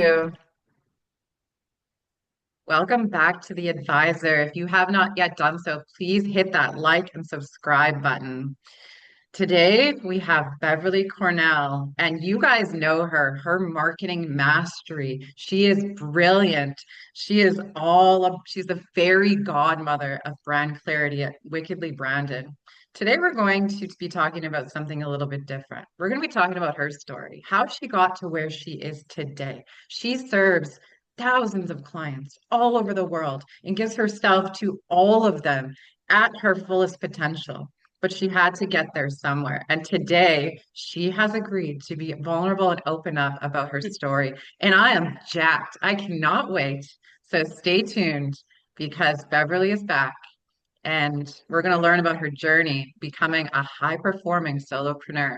You. Welcome back to The Advisor. If you have not yet done so, please hit that like and subscribe button. Today we have Beverly Cornell, and you guys know her marketing mastery. She is brilliant. She's the fairy godmother of brand clarity at Wickedly Branded. Today we're going to be talking about something a little bit different. We're going to be talking about her story, how she got to where she is today. She serves thousands of clients all over the world and gives herself to all of them at her fullest potential, but she had to get there somewhere. And today she has agreed to be vulnerable and open up about her story. And I am jacked. I cannot wait. So stay tuned because Beverly is back and we're going to learn about her journey becoming a high performing solopreneur.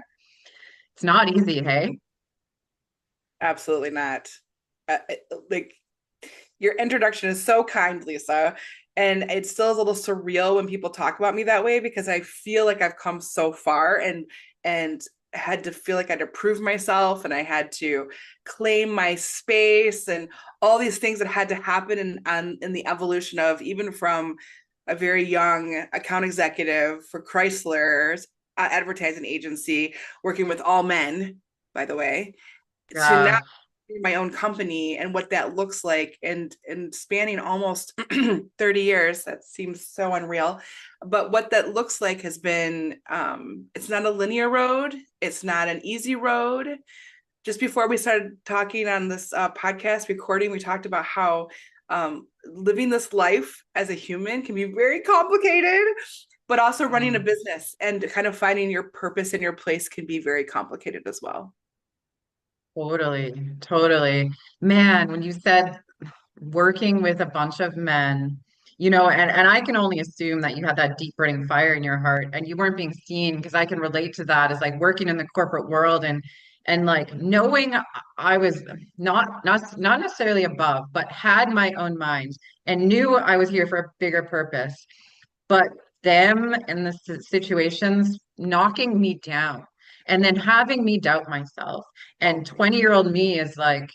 It's not easy, hey? Absolutely not. Like your introduction is so kind, Lisa. And it still is a little surreal when people talk about me that way because I feel like I've come so far and had to feel like I had to prove myself and I had to claim my space and all these things that had to happen in the evolution of even from a very young account executive for Chrysler's advertising agency, working with all men, by the way, to now Yeah. my own company and what that looks like and spanning almost 30 years. That seems so unreal, but what that looks like has been it's not a linear road, it's not an easy road. Just before we started talking on this podcast recording, we talked about how living this life as a human can be very complicated, but also running a Mm. business and kind of finding your purpose and your place can be very complicated as well. Totally, totally. Man, when you said working with a bunch of men, and I can only assume that you had that deep burning fire in your heart and you weren't being seen because I can relate to that as like working in the corporate world and like knowing I was not necessarily above, but had my own mind and knew I was here for a bigger purpose. But them in the situations knocking me down and then having me doubt myself. And 20-year-old me is like,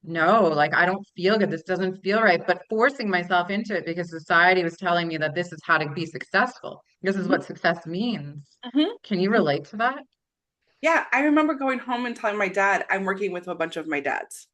no, like I don't feel good. This doesn't feel right. But forcing myself into it because society was telling me that this is how to be successful. This is what success means. Mhm. Can you relate to that? Yeah, I remember going home and telling my dad I'm working with a bunch of my dads.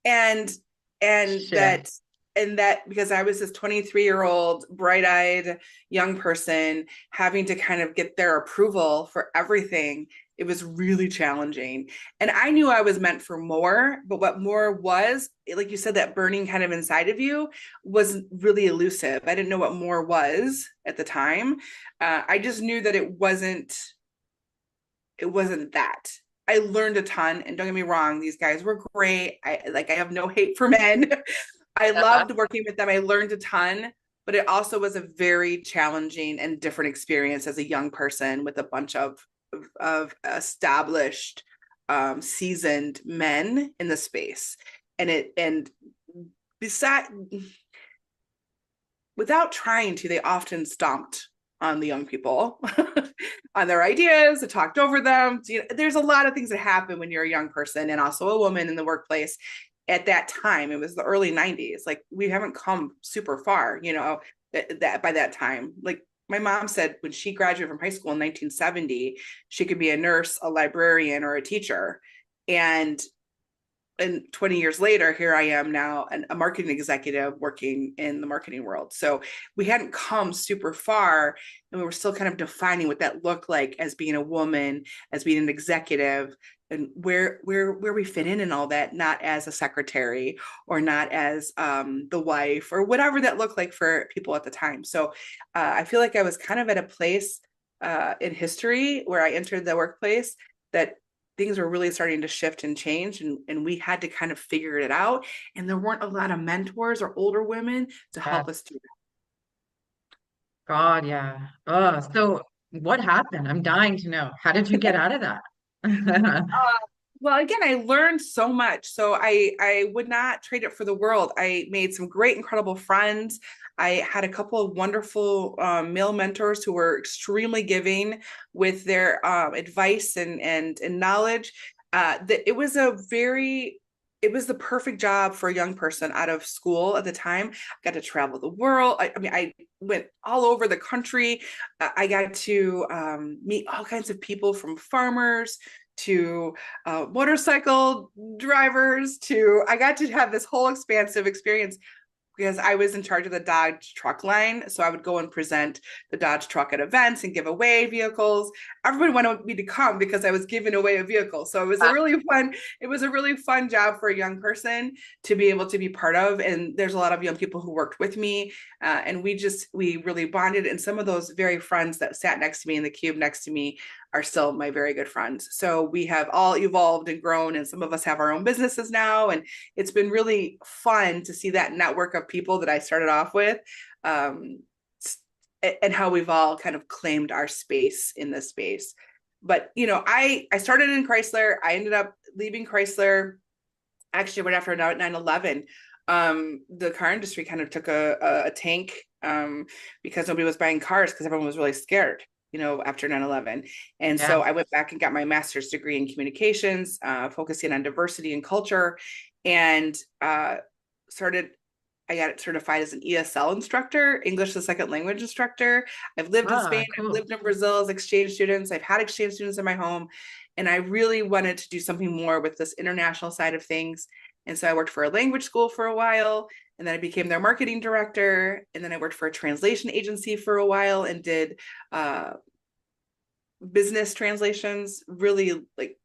And and Shit. that and that because I was this 23-year-old bright-eyed young person having to kind of get their approval for everything, it was really challenging. And I knew I was meant for more, but what more was, like you said, that burning kind of inside of you was really elusive. I didn't know what more was at the time. I just knew that it wasn't that. I learned a ton, and don't get me wrong, these guys were great. I have no hate for men. I loved working with them. I learned a ton, but it also was a very challenging and different experience as a young person with a bunch of established, seasoned men in the space. And beside, without trying to, they often stomped on the young people, on their ideas, talked over them. There's a lot of things that happen when you're a young person and also a woman in the workplace. At that time, it was the early 90s. Like we haven't come super far, that by that time. Like my mom said when she graduated from high school in 1970, she could be a nurse, a librarian, or a teacher. And 20 years later, here I am now, a marketing executive working in the marketing world. So we hadn't come super far, and we were still kind of defining what that looked like as being a woman, as being an executive, and where we fit in and all that, not as a secretary or not as the wife or whatever that looked like for people at the time. So I feel like I was kind of at a place in history where I entered the workplace that things were really starting to shift and change, and we had to kind of figure it out, and there weren't a lot of mentors or older women to Yeah. help us do God, yeah. Oh, so what happened? I'm dying to know. How did you get out of that? that. Well, again, I learned so much, so I would not trade it for the world. I made some great incredible friends. I had a couple of wonderful male mentors who were extremely giving with their advice and knowledge. it was it was the perfect job for a young person out of school at the time. I got to travel the world. I mean, I went all over the country. I got to meet all kinds of people, from farmers to motorcycle drivers to, I got to have this whole expansive experience because I was in charge of the Dodge truck line. So I would go and present the Dodge truck at events and give away vehicles. Everybody wanted me to come because I was giving away a vehicle. So it was a really fun job for a young person to be able to be part of. And there's a lot of young people who worked with me. And we really bonded. And some of those very friends that sat next to me in the cube next to me are still my very good friends. So we have all evolved and grown, and some of us have our own businesses now. And it's been really fun to see that network of people that I started off with, and how we've all kind of claimed our space in this space. But, I started in Chrysler. I ended up leaving Chrysler actually right after 9/11. The car industry kind of took a tank, because nobody was buying cars because everyone was really scared, after 9/11. And Yeah. so I went back and got my master's degree in communications, focusing on diversity and culture, and started I got it certified as an ESL instructor, English as a second language instructor. I've lived in Spain, Ah, I've cool. lived in Brazil as exchange students, I've had exchange students in my home, and I really wanted to do something more with this international side of things. And so I worked for a language school for a while, and then I became their marketing director, and then I worked for a translation agency for a while and did business translations, really like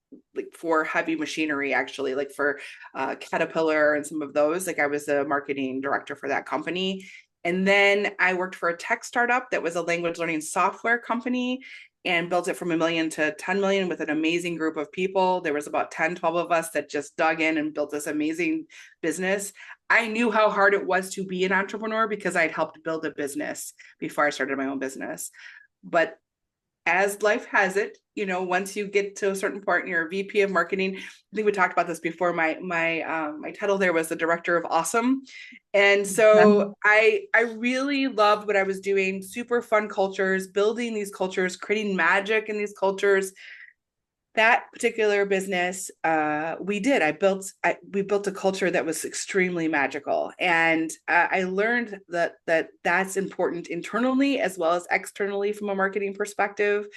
for heavy machinery, actually, like for Caterpillar and some of those. Like I was the marketing director for that company. And then I worked for a tech startup that was a language learning software company, and built it from 1 million to 10 million with an amazing group of people. There was about 10, 12 of us that just dug in and built this amazing business. I knew how hard it was to be an entrepreneur because I'd helped build a business before I started my own business. But as life has it, once you get to a certain point, and you're a VP of marketing. I think we talked about this before. My title there was the director of awesome, and so I really loved what I was doing. Super fun cultures, building these cultures, creating magic in these cultures. That particular business, we built a culture that was extremely magical, and I learned that that's important internally as well as externally from a marketing perspective.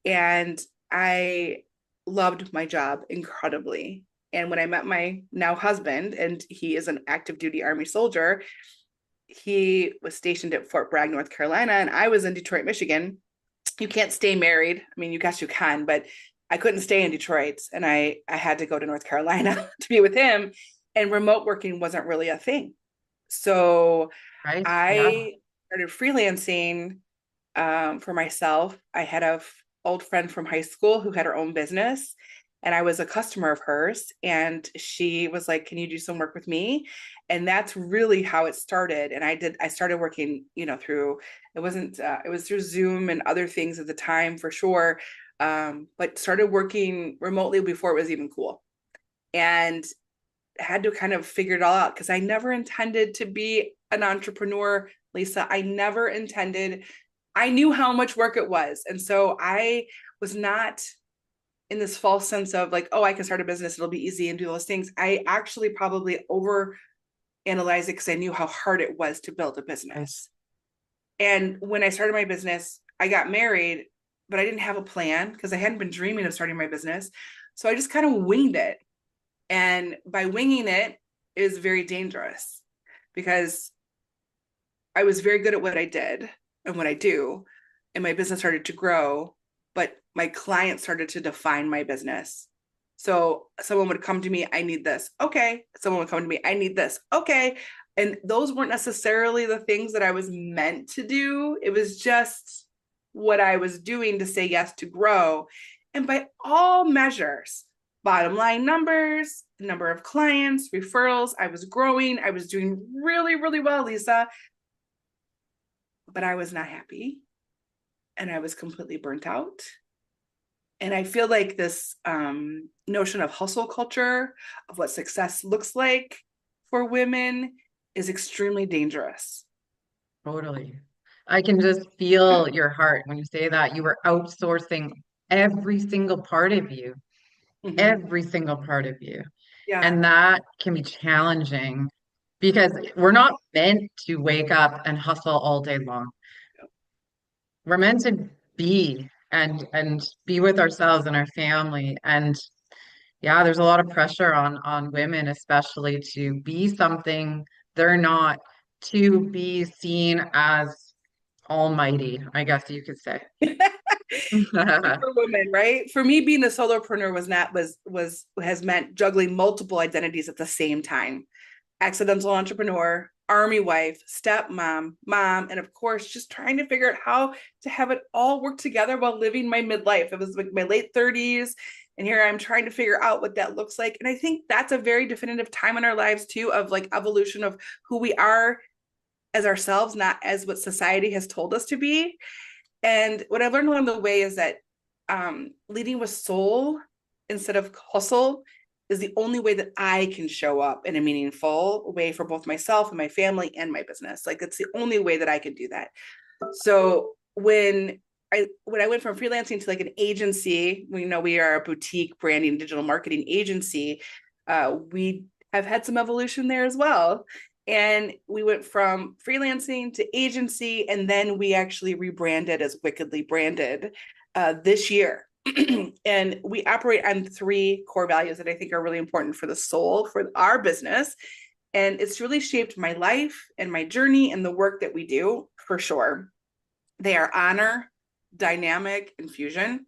And I loved my job incredibly. And when I met my now husband, and he is an active duty Army soldier, he was stationed at Fort Bragg, North Carolina, and I was in Detroit, Michigan. You can't stay married. I mean, you guess you can, but I couldn't stay in Detroit, and I had to go to North Carolina to be with him. And remote working wasn't really a thing. So Right. Yeah. I started freelancing for myself. I had a old friend from high school who had her own business, and I was a customer of hers, and she was like, "Can you do some work with me?" And that's really how it started. And I started working, through, it was through Zoom and other things at the time for sure. But started working remotely before it was even cool. And had to kind of figure it all out because I never intended to be an entrepreneur, Lisa. I knew how much work it was. And so I was not in this false sense of like, oh, I can start a business, it'll be easy and do those things. I actually probably over analyzed it because I knew how hard it was to build a Right. business. And when I started my business, I got married, but I didn't have a plan because I hadn't been dreaming of starting my business. So I just kind of winged it. And by winging it is very dangerous because I was very good at what I did and what I do, and my business started to grow, but my clients started to define my business. So someone would come to me, I need this. Okay. Someone would come to me, I need this. Okay. And those weren't necessarily the things that I was meant to do. It was just what I was doing to say yes to grow. And by all measures, bottom line numbers, number of clients, referrals, I was growing. I was doing really, really well, Lisa, but I was not happy, and I was completely burnt out. And I feel like this notion of hustle culture, of what success looks like for women, is extremely dangerous. Totally. I can just feel your heart when you say that you were outsourcing every single part of you. Mhm. every single part of you. Yeah. And that can be challenging because we're not meant to wake up and hustle all day long. We're meant to be and be with ourselves and our family. And yeah, there's a lot of pressure on women, especially to be something they're not, to be seen as almighty, I guess you could say. For women, right? For me, being a solopreneur was has meant juggling multiple identities at the same time. Accidental entrepreneur, army wife, stepmom, mom, and of course, just trying to figure out how to have it all work together while living my midlife. It was like my late 30s, and here I'm trying to figure out what that looks like. And I think that's a very definitive time in our lives too, of like evolution of who we are as ourselves, not as what society has told us to be. And what I've learned along the way is that leading with soul instead of hustle is the only way that I can show up in a meaningful way for both myself and my family and my business. Like it's the only way that I can do that. So when I went from freelancing to like an agency, we are a boutique branding digital marketing agency. We have had some evolution there as well. And we went from freelancing to agency, and then we actually rebranded as Wickedly Branded this year. And we operate on three core values that I think are really important for the soul, for our business. And it's really shaped my life and my journey and the work that we do for sure. They are honor, dynamic, and fusion.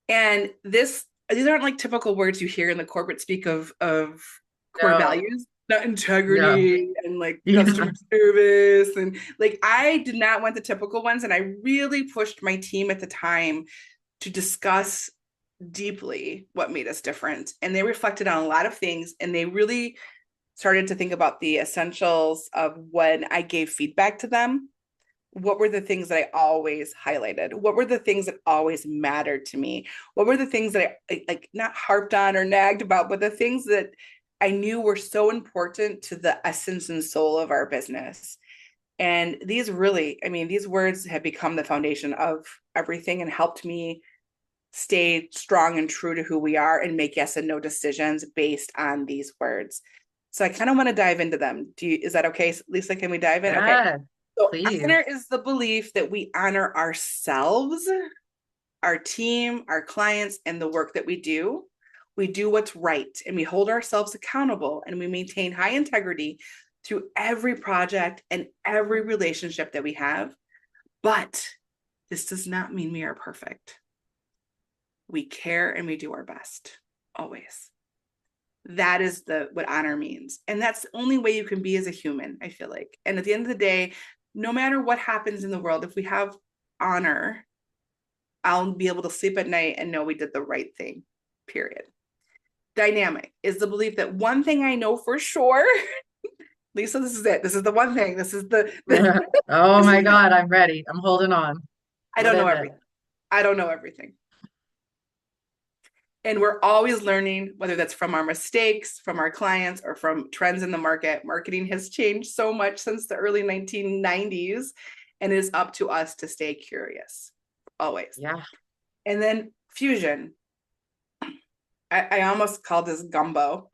And these aren't like typical words you hear in the corporate speak of core No, values, not no. integrity and like Yeah. customer service. And like I did not want the typical ones. And I really pushed my team at the time to discuss deeply what made us different. And they reflected on a lot of things, and they really started to think about the essentials of when I gave feedback to them. What were the things that I always highlighted? What were the things that always mattered to me? What were the things that I like not harped on or nagged about, but the things that I knew were so important to the essence and soul of our business? And these really, I mean, these words have become the foundation of everything and helped me stay strong and true to who we are and make yes and no decisions based on these words. So I kind of want to dive into them. Is that okay? Lisa, can we dive in? Okay. Yes, So honor please. is the belief that we honor ourselves, our team, our clients, and the work that we do. We do what's right and we hold ourselves accountable, and we maintain high integrity through every project and every relationship that we have. But this does not mean we are perfect. We care and we do our best always. That is what honor means. And that's the only way you can be as a human, I feel like. And at the end of the day, no matter what happens in the world, if we have honor, I'll be able to sleep at night and know we did the right thing, period. Dynamic is the belief that one thing I know for sure, Lisa, this is it. This is the one thing. This is Oh this is my it. God, I'm ready. I'm holding on. I don't What know is it? everything. I don't know everything. And we're always learning, whether that's from our mistakes, from our clients, or from trends in the market. Marketing has changed so much since the early 1990s, and it is up to us to stay curious always. Yeah. And then fusion. I almost called this gumbo,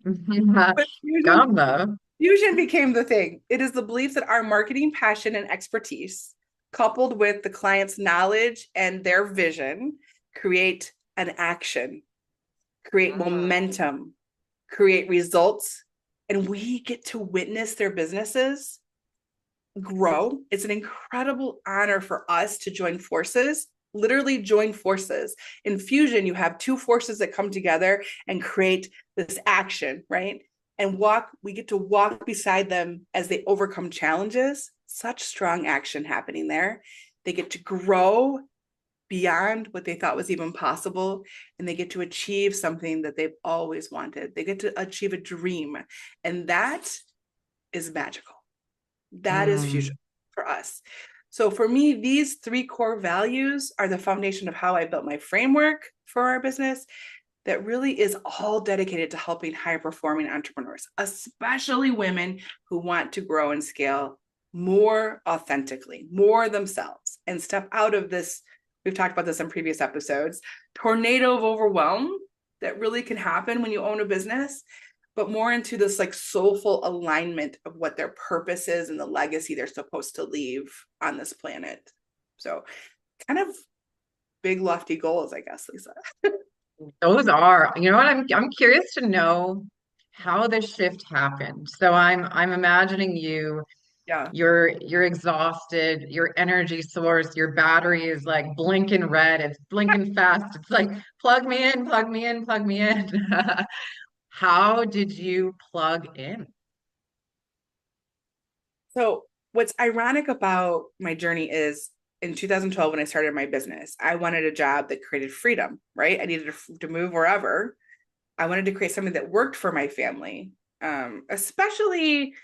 but Gumbo. fusion became the thing. It is the belief that our marketing passion and expertise, coupled with the client's knowledge and their vision, create an action, create Mm. momentum, create results, and we get to witness their businesses grow. It's an incredible honor for us to join forces, literally join forces. In fusion, you have two forces that come together and create this action, right? And we get to walk beside them as they overcome challenges. Such strong action happening there. They get to grow beyond what they thought was even possible, and they get to achieve something that they've always wanted. They get to achieve a dream, and that is magical. That is Mm. fusion for us. So for me, these three core values are the foundation of how I built my framework for our business that really is all dedicated to helping high performing entrepreneurs, especially women who want to grow and scale more authentically, more themselves, and step out of this we've talked about this in previous episodes, tornado of overwhelm that really can happen when you own a business, but more into this like soulful alignment of what their purpose is and the legacy they're supposed to leave on this planet. So kind of big lofty goals, I guess, Lisa. Those are, you know what, I'm curious to know how the shift happened. So I'm imagining you, Yeah. you're exhausted, your energy source, your battery is like blinking red, it's blinking fast. It's like plug me in, plug me in, plug me in. How did you plug in? So what's ironic about my journey is in 2012, when I started my business, I wanted a job that created freedom, right? I needed to move wherever. I wanted to create something that worked for my family, especially,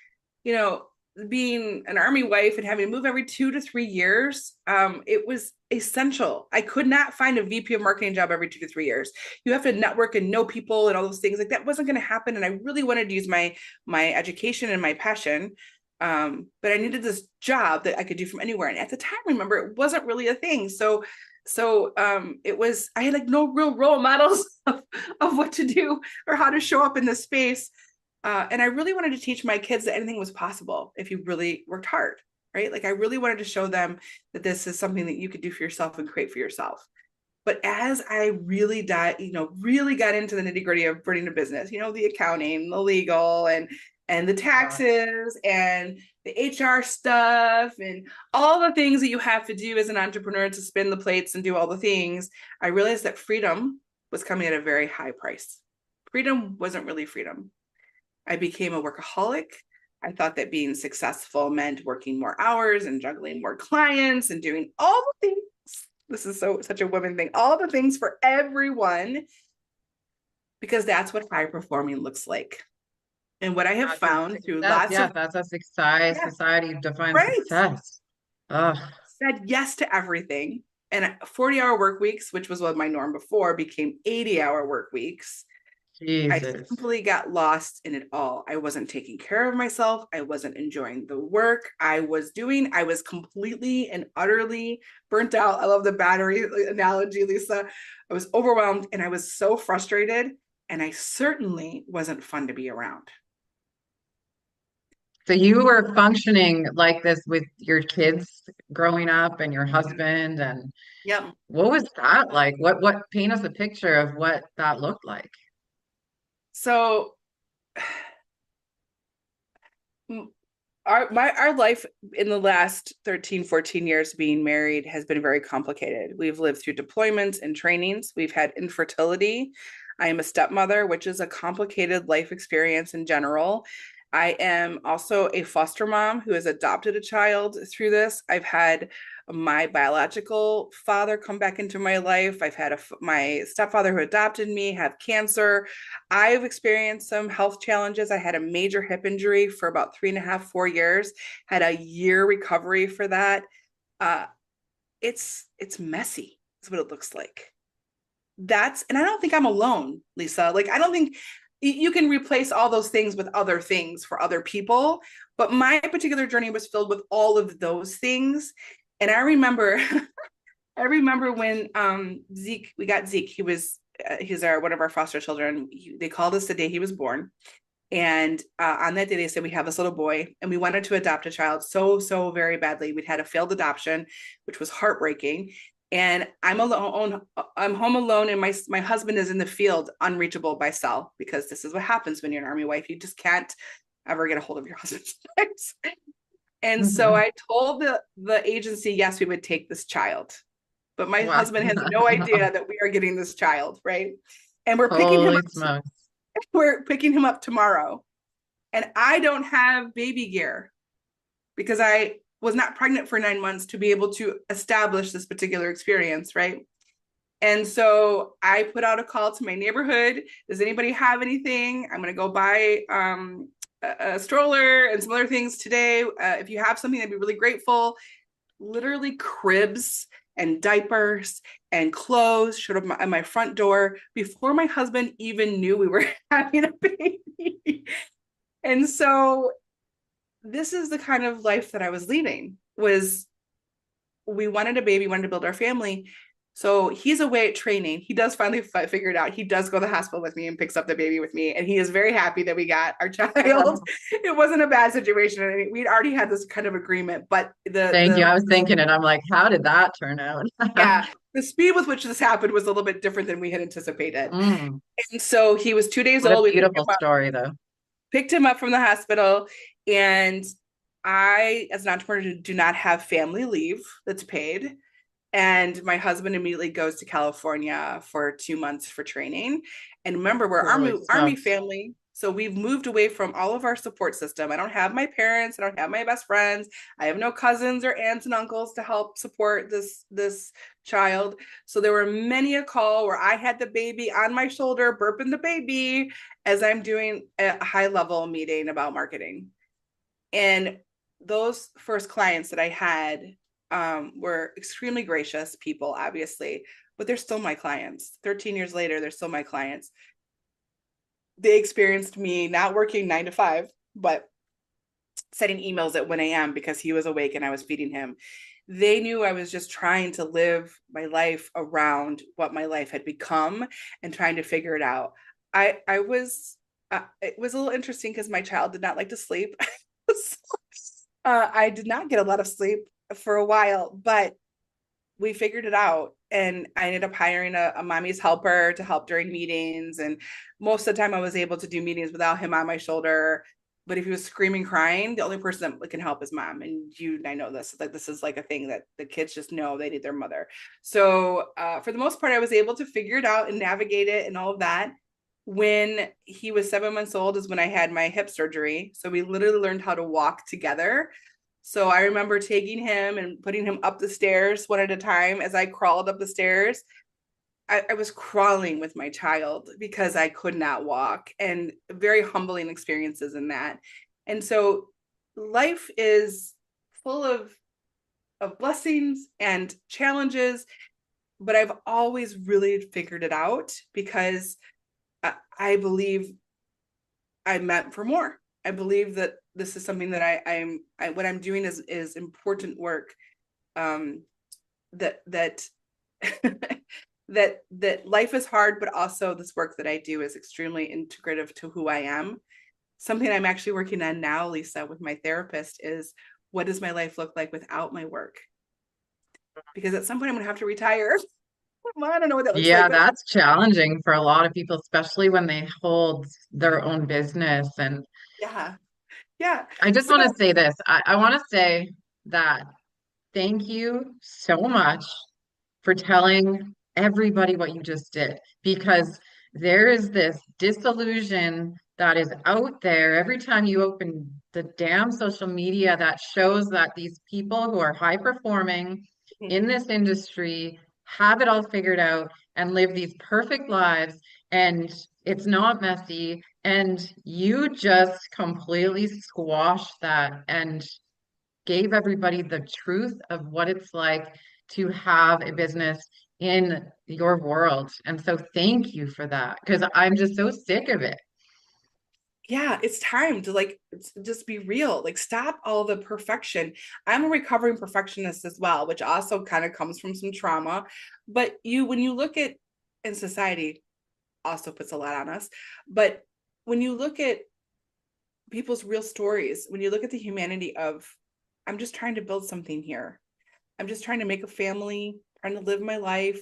you know, being an army wife and having to move every 2 to 3 years. It was essential. I could not find a VP of marketing job every 2 to 3 years. You have to network and know people and all those things. Like that wasn't going to happen. And I really wanted to use my education and my passion. But I needed this job that I could do from anywhere. And at the time, remember, it wasn't really a thing. So it was, I had like no real role models of what to do or how to show up in this space. And I really wanted to teach my kids that anything was possible if you really worked hard, right? Like I really wanted to show them that this is something that you could do for yourself and create for yourself. But as I really really got into the nitty gritty of running a business, the accounting, the legal, and the Uh, taxes and the HR stuff and all the things that you have to do as an entrepreneur to spin the plates and do all the things, I realized that freedom was coming at a very high price. Freedom wasn't really freedom. I became a workaholic. I thought that being successful meant working more hours and juggling more clients and doing all the things. This is such a woman thing, all the things for everyone, because that's what high performing looks like. And what I have that's a found through success. lots Yes, of, that's a success. yeah, Society defines right, success. Oh, said yes to everything. And 40-hour work weeks, which was what my norm before, became 80-hour work weeks. I Jesus. simply got lost in it all. I wasn't taking care of myself. I wasn't enjoying the work I was doing. I was completely and utterly burnt out. I love the battery analogy, Lisa. I was overwhelmed and I was so frustrated. And I certainly wasn't fun to be around. So you were functioning like this with your kids growing up and your husband, and Yep. what was that like? What paint us a picture of what that looked like? So our life in the last 13, 14 years being married has been very complicated. We've lived through deployments and trainings. We've had infertility. I am a stepmother, which is a complicated life experience in general. I am also a foster mom who has adopted a child through this. I've had my biological father come back into my life. I've had my stepfather who adopted me have cancer. I've experienced some health challenges. I had a major hip injury for about 3.5, 4 years, had a year recovery for that. Uh, it's messy, is what it looks like. And I don't think I'm alone, Lisa. Like, I don't think you can replace all those things with other things for other people. But my particular journey was filled with all of those things. And I remember, I remember when we got Zeke. He's one of our foster children. They called us the day he was born. And on that day, they said, we have this little boy, and we wanted to adopt a child so very badly. We'd had a failed adoption, which was heartbreaking. And I'm alone. I'm home alone, and my husband is in the field, unreachable by cell, because this is what happens when you're an army wife. You just can't ever get a hold of your husband. And so Mhm. I told the agency, yes, we would take this child. But my Wow. husband has no idea that we are getting this child, right? And Holy smokes. we're picking him up tomorrow. And I don't have baby gear because I was not pregnant for 9 months to be able to establish this particular experience, right? And so I put out a call to my neighborhood. Does anybody have anything? I'm going to go buy a stroller and some other things today. If you have something, I'd be really grateful. Literally cribs and diapers and clothes showed up at my front door before my husband even knew we were having a baby. And so this is the kind of life that I was leading. Was we wanted a baby, wanted to build our family, So he's away at training. He does finally figure it out. He does go to the hospital with me and picks up the baby with me. And he is very happy that we got our child. Oh, It wasn't a bad situation. I mean, we'd already had this kind of agreement, but thank you. I was thinking it. I'm like, how did that turn out? yeah, the speed with which this happened was a little bit different than we had anticipated. Mm, And so he was 2 days what a old. We beautiful story, though. picked him up from the hospital, and I, as an entrepreneur, do not have family leave that's paid. And my husband immediately goes to California for 2 months for training. And remember, we're Holy army smokes. family. So we've moved away from all of our support system. I don't have my parents. I don't have my best friends. I have no cousins or aunts and uncles to help support this child. So there were many a call where I had the baby on my shoulder, burping the baby as I'm doing a high level meeting about marketing. And those first clients that I had were extremely gracious people, obviously, but they're still my clients. 13 years later, they're still my clients. They experienced me not working 9 to 5, but sending emails at 1 a.m. because he was awake and I was feeding him. They knew I was just trying to live my life around what my life had become and trying to figure it out. I was it was a little interesting because my child did not like to sleep. I did not get a lot of sleep for a while, but we figured it out. And I ended up hiring a mommy's helper to help during meetings. And most of the time I was able to do meetings without him on my shoulder. But if he was screaming, crying, the only person that can help is mom. And you and I know this, like this is like a thing that the kids just know they need their mother. So for the most part, I was able to figure it out and navigate it and all of that. When he was 7 months old is when I had my hip surgery. So we literally learned how to walk together. So I remember taking him and putting him up the stairs one at a time. As I crawled up the stairs, I was crawling with my child because I could not walk, and very humbling experiences in that. And so life is full of blessings and challenges, but I've always really figured it out because I believe I'm meant for more. I believe that this is something that what I'm doing is important work. That that life is hard, but also this work that I do is extremely integrative to who I am. Something I'm actually working on now, Lisa, with my therapist is, what does my life look like without my work? Because at some point I'm gonna have to retire. Well, I don't know what that looks like, Yeah, but that's challenging for a lot of people, especially when they hold their own business. And yeah, yeah. I just So want to say this. I want to say that thank you so much for telling everybody what you just did, because there is this disillusion that is out there every time you open the damn social media that shows that these people who are high performing in this industry have it all figured out and live these perfect lives, and it's not messy. And you just completely squashed that and gave everybody the truth of what it's like to have a business in your world. And so thank you for that, because I'm just so sick of it. yeah, it's time to like just be real. Like stop all the perfection. I'm a recovering perfectionist as well, which also kind of comes from some trauma. But when you look at, in society also puts a lot on us, but when you look at people's real stories, when you look at the humanity of, I'm just trying to build something here. I'm just trying to make a family, trying to live my life.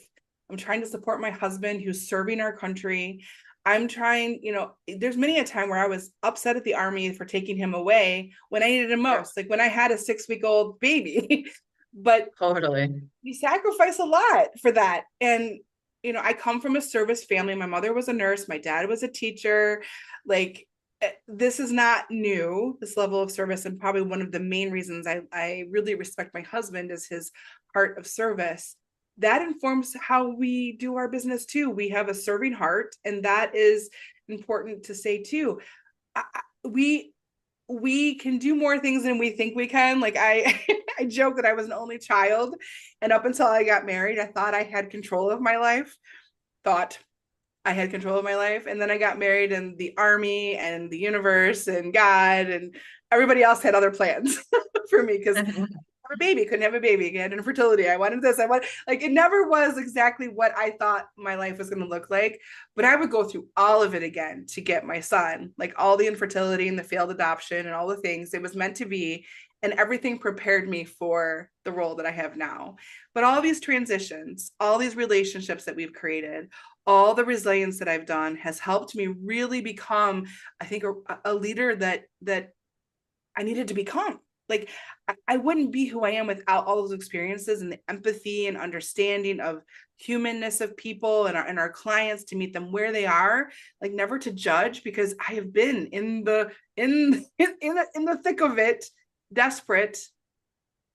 I'm trying to support my husband who's serving our country. I'm trying, there's many a time where I was upset at the army for taking him away when I needed him Yeah, most, like when I had a 6-week-old baby. But totally. we sacrifice a lot for that. And, I come from a service family. My mother was a nurse. My dad was a teacher. Like, this is not new, this level of service. And probably one of the main reasons I really respect my husband is his heart of service. That informs how we do our business too. We have a serving heart, and that is important to say too. We we can do more things than we think we can. Like I joke that I was an only child, and up until I got married, I thought I had control of my life. Thought I had control of my life. And then I got married, and the army and the universe and God and everybody else had other plans for me, because a baby, couldn't have a baby, I had infertility, I wanted this, I wanted, like, it never was exactly what I thought my life was going to look like, but I would go through all of it again to get my son, like all the infertility and the failed adoption and all the things. It was meant to be, and everything prepared me for the role that I have now. But all these transitions, all these relationships that we've created, all the resilience that I've done has helped me really become, I think, a leader that I needed to become. Like, I wouldn't be who I am without all those experiences and the empathy and understanding of humanness of people and our clients, to meet them where they are, like never to judge, because I have been in the thick of it, desperate.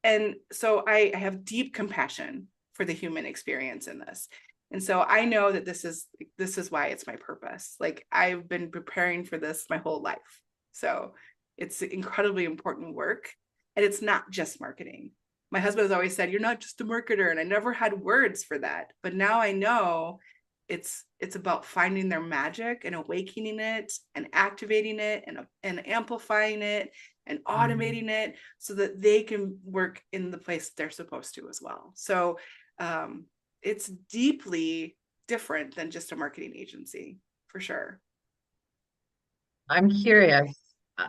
And so I have deep compassion for the human experience in this. And so I know that this is why it's my purpose. Like, I've been preparing for this my whole life. So it's incredibly important work. And it's not just marketing. My husband has always said, you're not just a marketer. And I never had words for that. But now I know it's about finding their magic and awakening it and activating it and amplifying it and automating it so that they can work in the place they're supposed to as well. So it's deeply different than just a marketing agency, for sure. I'm curious.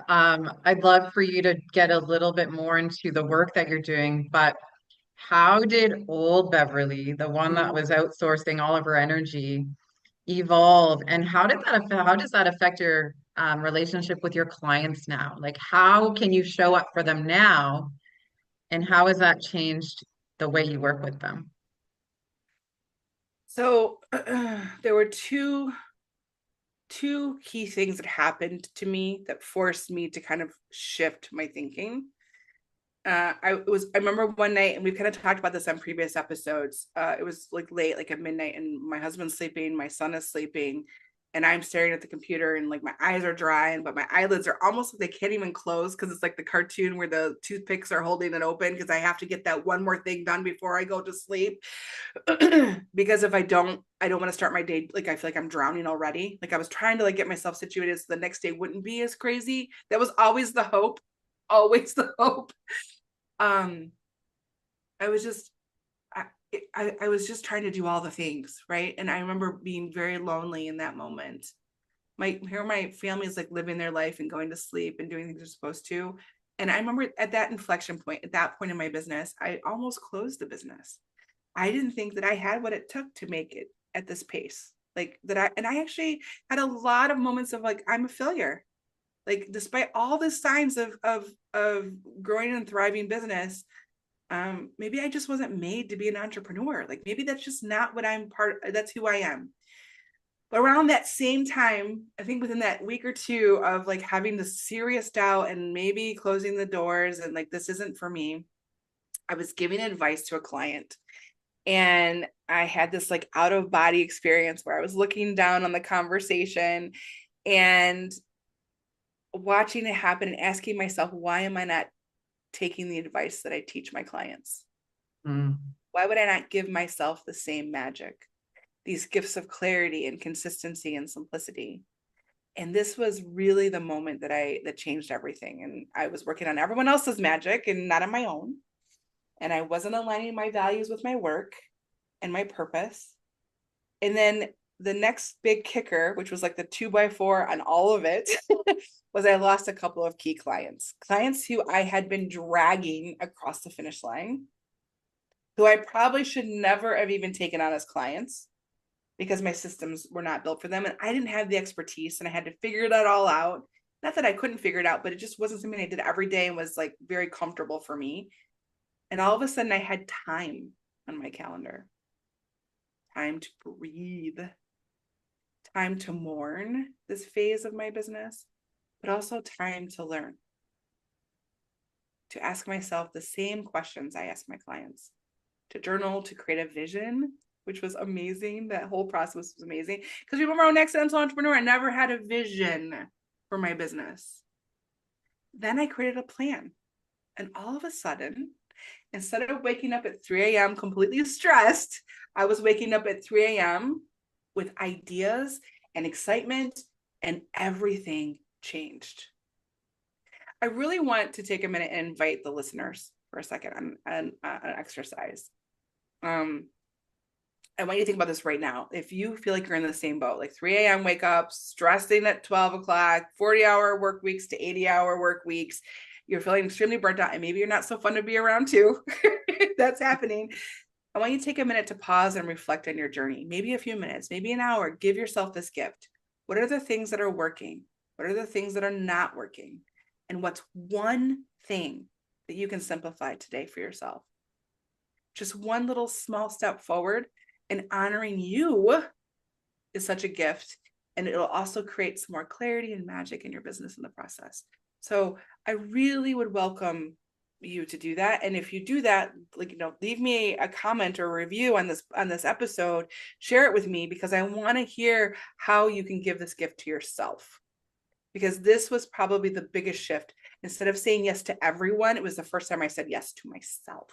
I'd love for you to get a little bit more into the work that you're doing, but how did old Beverly, the one that was outsourcing all of her energy, evolve, and how does that affect your relationship with your clients now? Like, how can you show up for them now, and how has that changed the way you work with them? So there were two key things that happened to me that forced me to kind of shift my thinking. I remember one night, and we've kind of talked about this on previous episodes. It was like late, like at midnight, and my husband's sleeping, my son is sleeping, and I'm staring at the computer, and like my eyes are dry, but my eyelids are almost like they can't even close, because it's like the cartoon where the toothpicks are holding it open, because I have to get that one more thing done before I go to sleep. Because if I don't want to start my day, like I feel like I'm drowning already. Like, I was trying to like get myself situated so the next day wouldn't be as crazy. That was always the hope, always the hope. um I was just I, I was just trying to do all the things, right? And I remember being very lonely in that moment. My family is like living their life and going to sleep and doing things they're supposed to. And I remember at that inflection point, at that point in my business, I almost closed the business. I didn't think that I had what it took to make it at this pace. Like that I actually had a lot of moments of like, I'm a failure. Like, despite all the signs of growing and thriving business, maybe I just wasn't made to be an entrepreneur. Like, maybe that's just not what that's who I am. But around that same time, I think within that week or two of like having the serious doubt and maybe closing the doors and like, this isn't for me, I was giving advice to a client. And I had this like out of body experience where I was looking down on the conversation and watching it happen and asking myself, why am I not taking the advice that I teach my clients? Mm. Why would I not give myself the same magic, these gifts of clarity and consistency and simplicity? And this was really the moment that changed everything. And I was working on everyone else's magic and not on my own. And I wasn't aligning my values with my work and my purpose. And then the next big kicker, which was like the 2x4 on all of it, was I lost a couple of key clients who I had been dragging across the finish line, who I probably should never have even taken on as clients because my systems were not built for them. And I didn't have the expertise and I had to figure that all out. Not that I couldn't figure it out, but it just wasn't something I did every day and was like very comfortable for me. And all of a sudden I had time on my calendar, time to breathe, time to mourn this phase of my business, but also time to learn, to ask myself the same questions I ask my clients, to journal, to create a vision, which was amazing. That whole process was amazing. Because remember, an accidental entrepreneur, I never had a vision for my business. Then I created a plan. And all of a sudden, instead of waking up at 3 a.m. completely stressed, I was waking up at 3 a.m. with ideas and excitement, and everything changed. I really want to take a minute and invite the listeners for a second on exercise. I want you to think about this right now. If you feel like you're in the same boat, like 3 a.m. wake up, stressing at 12 o'clock, 40-hour work weeks to 80-hour work weeks, you're feeling extremely burnt out, and maybe you're not so fun to be around too. That's happening. I want you to take a minute to pause and reflect on your journey, maybe a few minutes, maybe an hour. Give yourself this gift. What are the things that are working? What are the things that are not working? And what's one thing that you can simplify today for yourself? Just one little small step forward, and honoring you is such a gift. And it'll also create some more clarity and magic in your business in the process. So I really would welcome you to do that. And if you do that, like, leave me a comment or a review on this episode, share it with me, because I want to hear how you can give this gift to yourself. Because this was probably the biggest shift. Instead of saying yes to everyone, it was the first time I said yes to myself.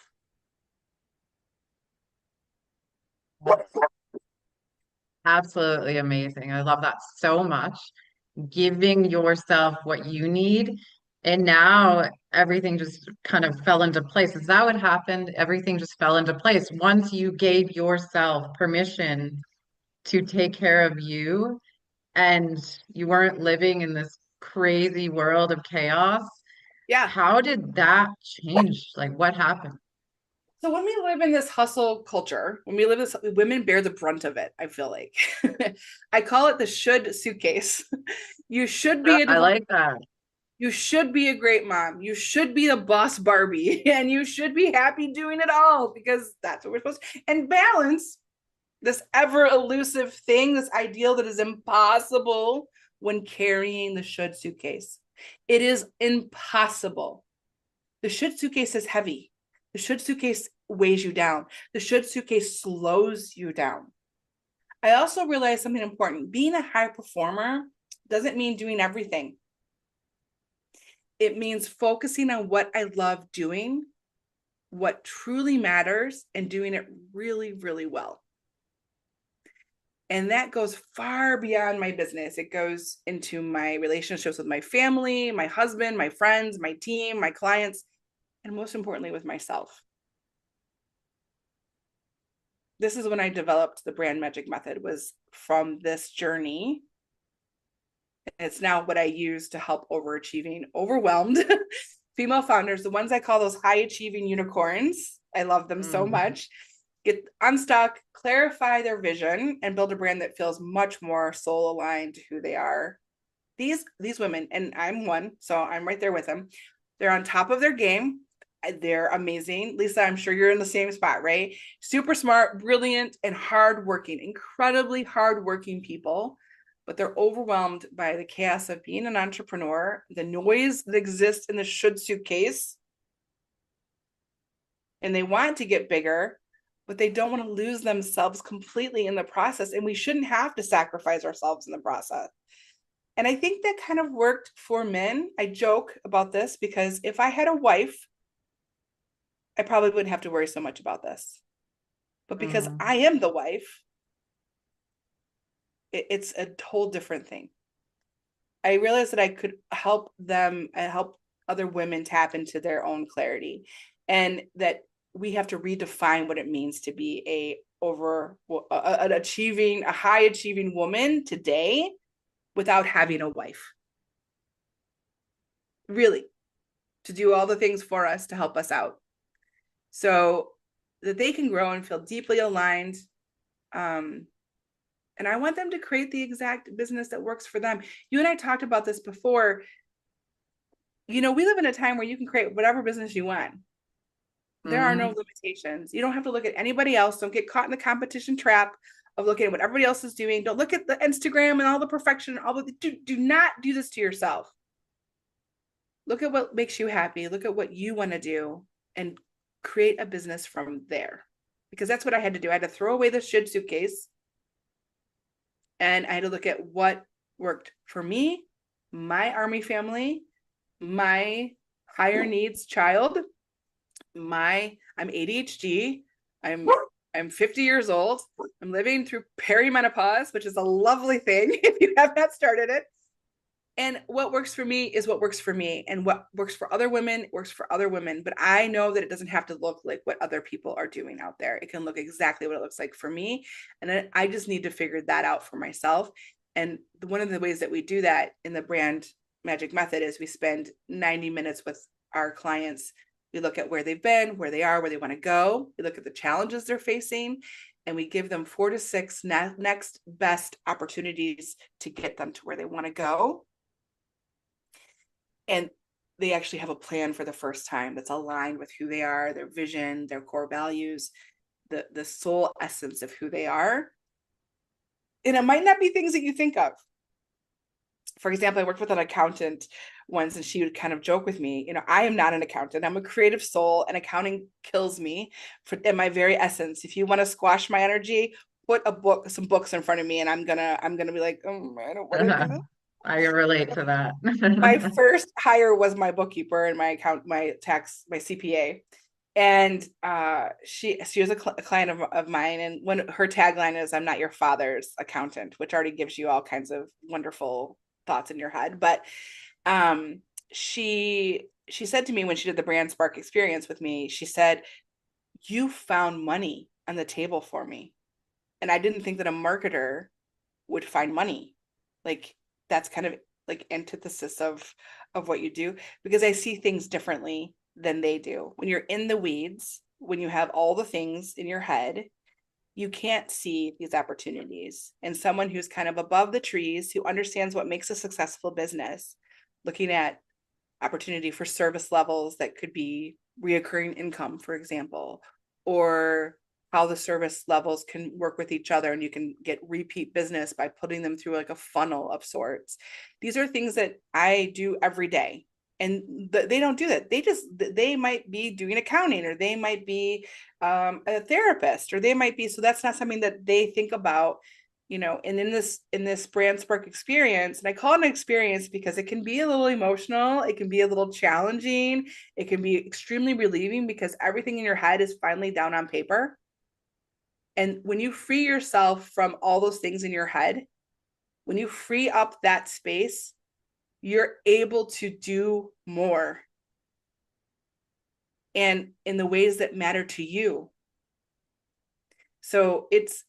Absolutely amazing. I love that so much. Giving yourself what you need. And now everything just kind of fell into place. Is that what happened? Everything just fell into place once you gave yourself permission to take care of you and you weren't living in this crazy world of chaos. Yeah. How did that change? Like, what happened? So when we live in this hustle culture, when we live this, women bear the brunt of it, I feel like. I call it the should suitcase. You should be a I divorce. like that. You should be a great mom. You should be the boss Barbie, and you should be happy doing it all, because that's what we're supposed to. And balance this ever elusive thing, this ideal that is impossible when carrying the should suitcase. It is impossible. The should suitcase is heavy. The should suitcase weighs you down. The should suitcase slows you down. I also realized something important. Being a high performer doesn't mean doing everything. It means focusing on what I love doing, what truly matters, and doing it really, really well. And that goes far beyond my business. It goes into my relationships with my family, my husband, my friends, my team, my clients, and most importantly, with myself. This is when I developed the brand magic method, was from this journey. And it's now what I use to help overachieving, overwhelmed female founders, the ones I call those high achieving unicorns. I love them so much. Get unstuck, clarify their vision, and build a brand that feels much more soul aligned to who they are. These women, and I'm one, so I'm right there with them. They're on top of their game. They're amazing. Lisa, I'm sure you're in the same spot, right? Super smart, brilliant, and hardworking, incredibly hardworking people, but they're overwhelmed by the chaos of being an entrepreneur, the noise that exists in the should suitcase, and they want to get bigger, but they don't want to lose themselves completely in the process, and we shouldn't have to sacrifice ourselves in the process. And I think that kind of worked for men. I joke about this because if I had a wife, I probably wouldn't have to worry so much about this. But because I am the wife, it's a whole different thing. I realized that I could help other women tap into their own clarity, and that we have to redefine what it means to be a high achieving woman today without having a wife. Really, to do all the things for us to help us out, so that they can grow and feel deeply aligned. And I want them to create the exact business that works for them. You and I talked about this before. We live in a time where you can create whatever business you want. There are no limitations. You don't have to look at anybody else. Don't get caught in the competition trap of looking at what everybody else is doing. Don't look at the Instagram and all the perfection. Do not do this to yourself. Look at what makes you happy. Look at what you want to do and create a business from there. Because that's what I had to do. I had to throw away the should suitcase, and I had to look at what worked for me, my Army family, my higher needs child, I'm ADHD, I'm 50 years old, I'm living through perimenopause, which is a lovely thing if you have not started it. And what works for me is what works for me. And what works for other women works for other women. But I know that it doesn't have to look like what other people are doing out there. It can look exactly what it looks like for me. And I just need to figure that out for myself. And one of the ways that we do that in the brand magic method is we spend 90 minutes with our clients. We look at where they've been, where they are, where they want to go. We look at the challenges they're facing, and we give them 4 to 6 next best opportunities to get them to where they want to go. And they actually have a plan for the first time that's aligned with who they are, their vision, their core values, the soul essence of who they are. And it might not be things that you think of. For example, I worked with an accountant once, and she would kind of joke with me, I am not an accountant. I'm a creative soul, and accounting kills me in my very essence. If you want to squash my energy, put some books in front of me, and I'm gonna be like, I don't want to do this. I can relate to My that. first hire was my bookkeeper and my tax, my CPA. And she was a client of mine. And when her tagline is, "I'm not your father's accountant," which already gives you all kinds of wonderful thoughts in your head. But she said to me when she did the Brand Spark experience with me, she said, "You found money on the table for me." And I didn't think that a marketer would find money. Like, that's kind of like antithesis of what you do, because I see things differently than they do. When you're in the weeds, when you have all the things in your head, you can't see these opportunities. And someone who's kind of above the trees, who understands what makes a successful business, looking at opportunity for service levels that could be reoccurring income, for example, or how the service levels can work with each other, and you can get repeat business by putting them through like a funnel of sorts. These are things that I do every day. And they don't do that. They might be doing accounting, or they might be a therapist, or they might be, so that's not something that they think about. And in this brand spark experience, and I call it an experience because it can be a little emotional, it can be a little challenging, it can be extremely relieving, because everything in your head is finally down on paper. And when you free yourself from all those things in your head, when you free up that space, you're able to do more, and in the ways that matter to you. So it's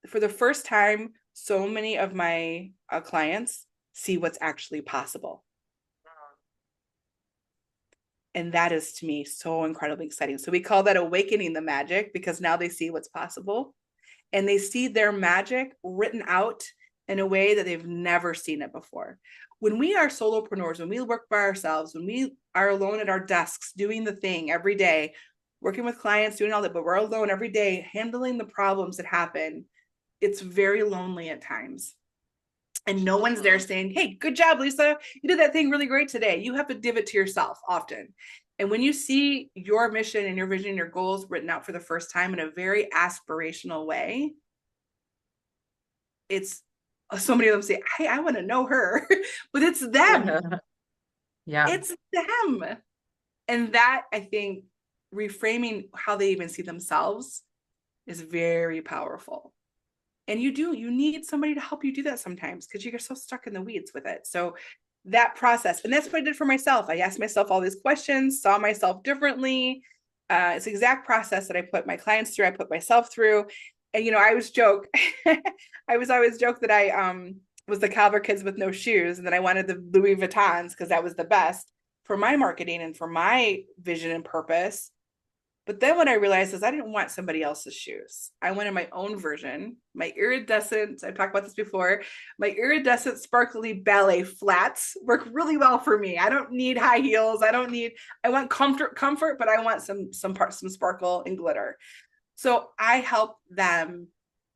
for the first time, so many of my clients see what's actually possible. And that is, to me, so incredibly exciting. So we call that awakening the magic, because now they see what's possible, and they see their magic written out in a way that they've never seen it before. When we are solopreneurs, when we work by ourselves, when we are alone at our desks doing the thing every day, working with clients, doing all that, but we're alone every day handling the problems that happen, it's very lonely at times. And no one's there saying, "Hey, good job, Lisa. You did that thing really great today." You have to give it to yourself often. And when you see your mission and your vision and your goals written out for the first time in a very aspirational way, it's so many of them say, "Hey, I want to know her," but it's them. Yeah. It's them. And that, I think, reframing how they even see themselves is very powerful. And you need somebody to help you do that sometimes, because you get so stuck in the weeds with it. So that process, and that's what I did for myself. I asked myself all these questions, saw myself differently. It's the exact process that I put my clients through, I put myself through. And I always joke, I always joke that I was the Calvert kids with no shoes, and then I wanted the Louis Vuittons because that was the best for my marketing and for my vision and purpose. But then what I realized is I didn't want somebody else's shoes. I wanted my own version, my iridescent, I've talked about this before, my iridescent sparkly ballet flats work really well for me. I don't need high heels. I want comfort, but I want some sparkle and glitter. So I help them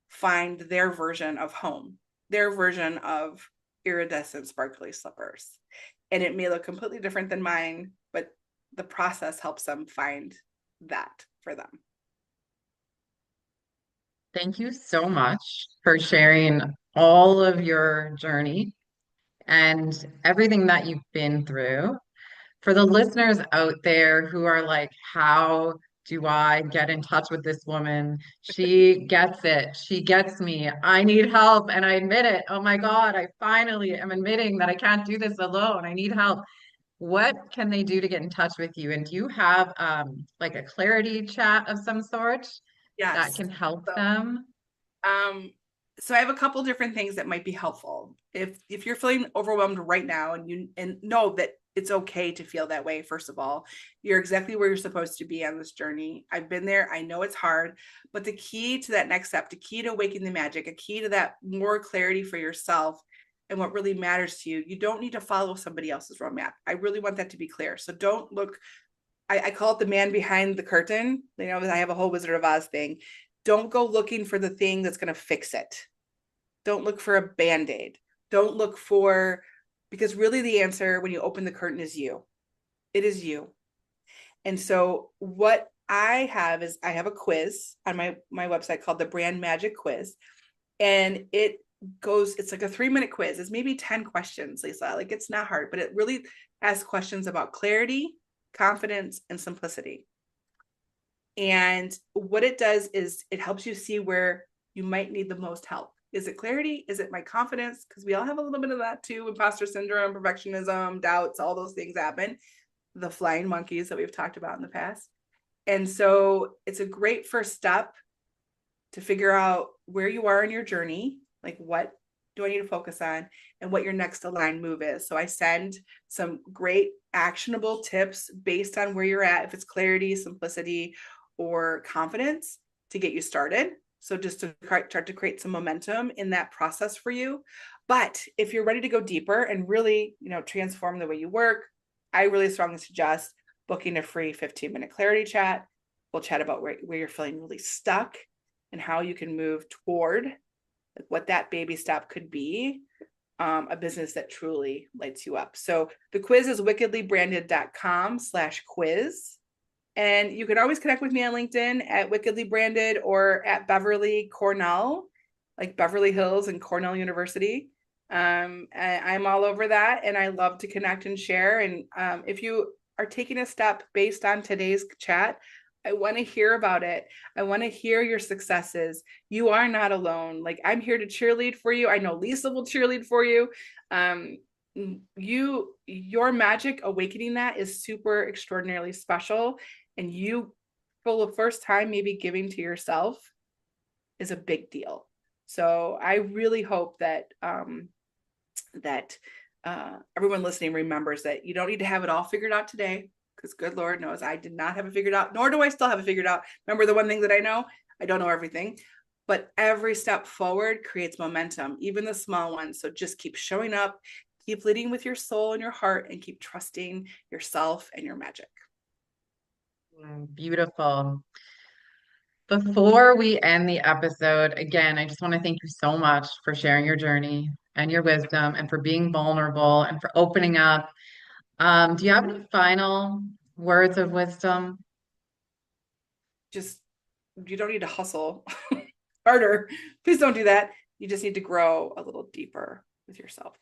find their version of home, their version of iridescent sparkly slippers. And it may look completely different than mine, but the process helps them find that for them. Thank you so much for sharing all of your journey and everything that you've been through. For the listeners out there who are like, how do I get in touch with this woman? She gets it. She gets me. I need help. And I admit it. Oh my God, I finally am admitting that I can't do this alone. I need help. What can they do to get in touch with you? And do you have like a clarity chat of some sort that Yes. can help So, them? um, so I have a couple different things that might be helpful. If you're feeling overwhelmed right now, and know that it's okay to feel that way, first of all, you're exactly where you're supposed to be on this journey. I've been there. I know it's hard, but the key to that next step, the key to awakening the magic, a key to that more clarity for yourself and what really matters to you, you don't need to follow somebody else's roadmap. I really want that to be clear. So don't look, I call it the man behind the curtain. You know, I have a whole Wizard of Oz thing. Don't go looking for the thing that's going to fix it. Don't look for a band-aid. Don't look for, because really the answer when you open the curtain is you. It is you. And so what I have is I have a quiz on my website called the Brand Magic Quiz. And it's like a 3-minute quiz. It's maybe 10 questions, Lisa. Like it's not hard, but it really asks questions about clarity, confidence, and simplicity. And what it does is it helps you see where you might need the most help. Is it clarity? Is it my confidence? Because we all have a little bit of that too. Imposter syndrome, perfectionism, doubts, all those things happen. The flying monkeys that we've talked about in the past. And so it's a great first step to figure out where you are in your journey, like what do I need to focus on, and what your next aligned move is. So I send some great actionable tips based on where you're at, if it's clarity, simplicity, or confidence, to get you started. So just to start to create some momentum in that process for you. But if you're ready to go deeper and really, transform the way you work, I really strongly suggest booking a free 15-minute clarity chat. We'll chat about where you're feeling really stuck and how you can move toward what that baby step could be, a business that truly lights you up. So the quiz is wickedlybranded.com/quiz. And you can always connect with me on LinkedIn at Wickedly Branded or at Beverly Cornell, like Beverly Hills and Cornell University. I'm all over that, and I love to connect and share. And if you are taking a step based on today's chat, I want to hear about it. I want to hear your successes. You are not alone. Like, I'm here to cheerlead for you. I know Lisa will cheerlead for you. Your magic awakening that is super extraordinarily special. And you, for the first time, maybe giving to yourself is a big deal. So I really hope that everyone listening remembers that you don't need to have it all figured out today, because good Lord knows I did not have it figured out, nor do I still have it figured out. Remember the one thing that I know? I don't know everything, but every step forward creates momentum, even the small ones. So just keep showing up, keep leading with your soul and your heart, and keep trusting yourself and your magic. Beautiful. Before we end the episode, again, I just want to thank you so much for sharing your journey and your wisdom and for being vulnerable and for opening up. Do you have any final words of wisdom? Just, you don't need to hustle harder. Please don't do that. You just need to grow a little deeper with yourself.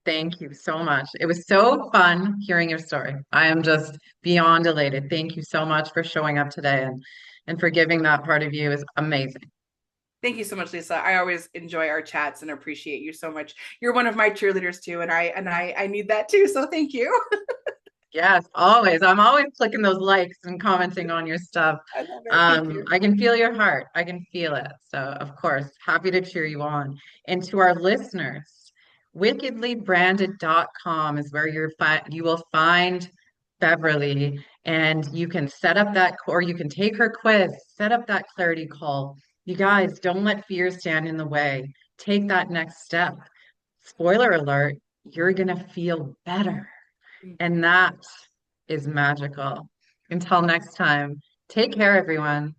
Thank you so much. It was so fun hearing your story. I am just beyond elated. Thank you so much for showing up today and for giving that part of you is amazing. Thank you so much, Lisa. I always enjoy our chats and appreciate you so much. You're one of my cheerleaders too, and I need that too. So thank you. Yes, always. I'm always clicking those likes and commenting on your stuff. I love it. Thank you. I can feel your heart. I can feel it. So, of course, happy to cheer you on. And to our listeners, wickedlybranded.com is where you will find Beverly, and you can set up that, or you can take her quiz, set up that clarity call. You guys, don't let fear stand in the way. Take that next step. Spoiler alert, you're gonna feel better. And that is magical. Until next time, take care, everyone.